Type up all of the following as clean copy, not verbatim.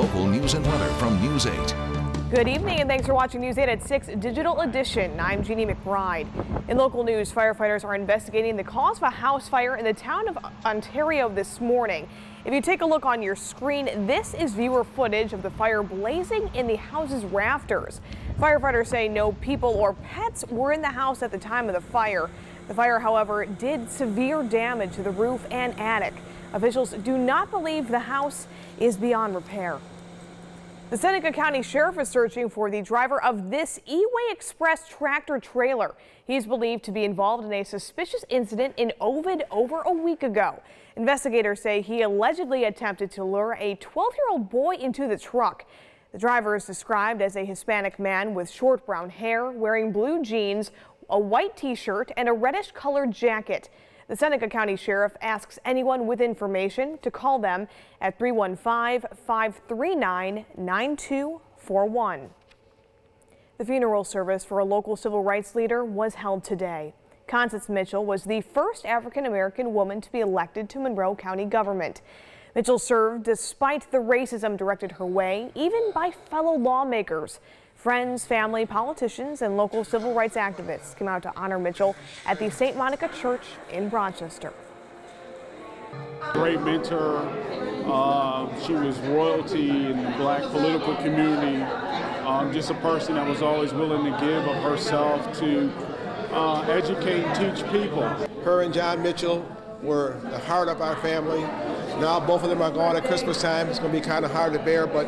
local news and weather from News 8. Good evening and thanks for watching News 8 at 6 Digital Edition. I'm Jeannie McBride. In local news, firefighters are investigating the cause of a house fire in the town of Ontario this morning. If you take a look on your screen, this is viewer footage of the fire blazing in the house's rafters. Firefighters say no people or pets were in the house at the time of the fire. The fire, however, did severe damage to the roof and attic. Officials do not believe the house is beyond repair. The Seneca County Sheriff is searching for the driver of this E-Way Express tractor trailer. He's believed to be involved in a suspicious incident in Ovid over a week ago. Investigators say he allegedly attempted to lure a 12-year-old boy into the truck. The driver is described as a Hispanic man with short brown hair, wearing blue jeans, a white T-shirt, and a reddish-colored jacket. The Seneca County Sheriff asks anyone with information to call them at 315-539-9241. The funeral service for a local civil rights leader was held today. Constance Mitchell was the first African-American woman to be elected to Monroe County government. Mitchell served despite the racism directed her way, even by fellow lawmakers. Friends, family, politicians, and local civil rights activists came out to honor Mitchell at the St. Monica Church in Rochester. Great mentor. She was royalty in the black political community. Just a person that was always willing to give of herself to educate and teach people. Her and John Mitchell were the heart of our family. Now both of them are gone at Christmas time. It's going to be kind of hard to bear, but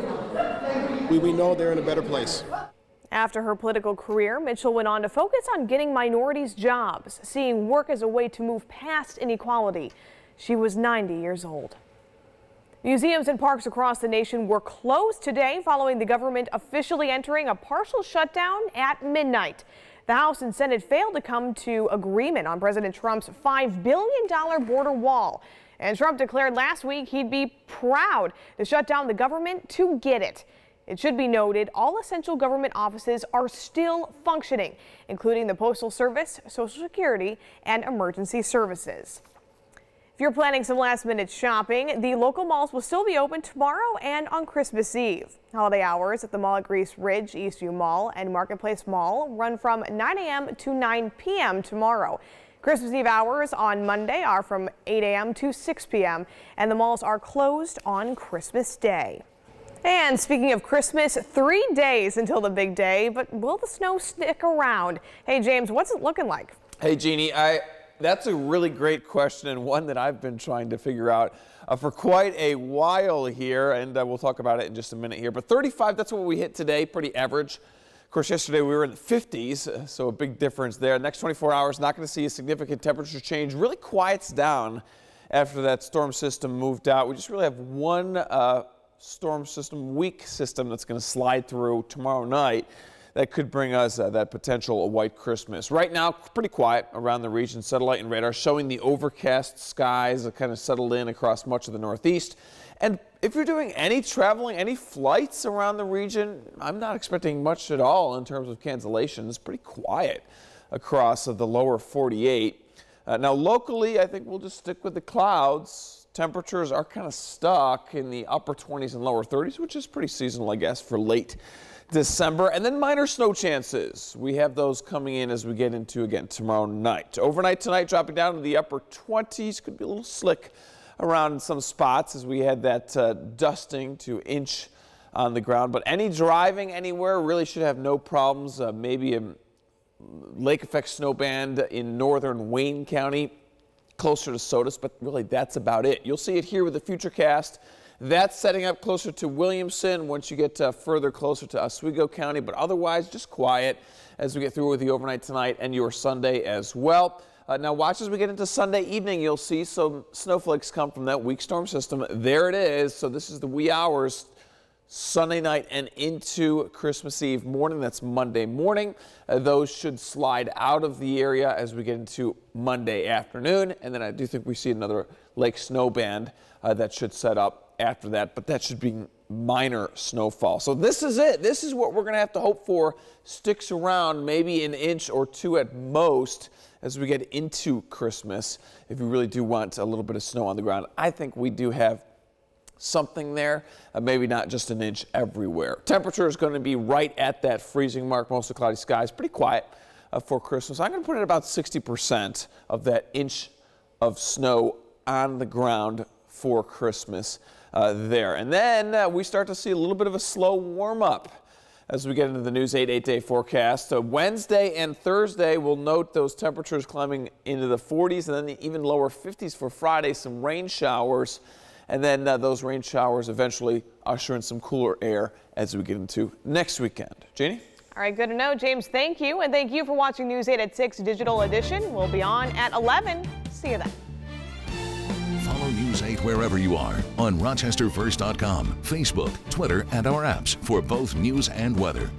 we know they're in a better place. After her political career, Mitchell went on to focus on getting minorities jobs, seeing work as a way to move past inequality. She was 90 years old. Museums and parks across the nation were closed today following the government officially entering a partial shutdown at midnight. The House and Senate failed to come to agreement on President Trump's $5 billion border wall. And Trump declared last week he'd be proud to shut down the government to get it. It should be noted all essential government offices are still functioning, including the Postal Service, Social Security, and emergency services. If you're planning some last-minute shopping, the local malls will still be open tomorrow and on Christmas Eve. Holiday hours at the mall at Grease Ridge, Eastview Mall, and Marketplace Mall run from 9 a.m. to 9 p.m. tomorrow. Christmas Eve hours on Monday are from 8 a.m. to 6 p.m., and the malls are closed on Christmas Day. And speaking of Christmas, 3 days until the big day, but will the snow stick around? Hey, James, what's it looking like? Hey, Jeannie, that's a really great question and one that I've been trying to figure out for quite a while here, and we'll talk about it in just a minute here. But 35, that's what we hit today, pretty average. Of course, yesterday we were in the 50s, so a big difference there. Next 24 hours, not going to see a significant temperature change. Really quiets down after that storm system moved out. We just really have one storm system, weak system that's going to slide through tomorrow night that could bring us that potential white Christmas. Right now, pretty quiet around the region. Satellite and radar showing the overcast skies that kind of settled in across much of the Northeast. And if you're doing any traveling, any flights around the region, I'm not expecting much at all in terms of cancellations. Pretty quiet across the lower 48. Now, locally, I think we'll just stick with the clouds. Temperatures are kind of stuck in the upper 20s and lower 30s, which is pretty seasonal, I guess, for late December. And then minor snow chances. We have those coming in as we get into, again, tomorrow night. Overnight tonight, dropping down to the upper 20s. Could be a little slick around in some spots as we had that dusting to inch on the ground. But any driving anywhere really should have no problems. Maybe a lake effect snow band in northern Wayne County, closer to Sodus, but really that's about it. You'll see it here with the Futurecast. That's setting up closer to Williamson once you get further closer to Oswego County, but otherwise just quiet as we get through with the overnight tonight and your Sunday as well. Now watch as we get into Sunday evening. You'll see some snowflakes come from that weak storm system. There it is. So this is the wee hours Sunday night and into Christmas Eve morning. That's Monday morning. Those should slide out of the area as we get into Monday afternoon. And then I do think we see another lake snow band that should set up after that, but that should be minor snowfall. So this is it. This is what we're going to have to hope for sticks around, maybe an inch or two at most as we get into Christmas. If you really do want a little bit of snow on the ground, I think we do have something there, maybe not just an inch everywhere. Temperature is going to be right at that freezing mark. Mostly cloudy skies, pretty quiet for Christmas. I'm going to put it about 60% of that inch of snow on the ground for Christmas there. And then we start to see a little bit of a slow warm up as we get into the News 8 8-day forecast. Wednesday and Thursday, we'll note those temperatures climbing into the 40s and then even lower 50s for Friday, some rain showers. And then those rain showers eventually usher in some cooler air as we get into next weekend. Jeannie? All right, good to know. James, thank you. And thank you for watching News 8 at 6 Digital Edition. We'll be on at 11. See you then. Follow News 8 wherever you are on RochesterFirst.com, Facebook, Twitter, and our apps for both news and weather.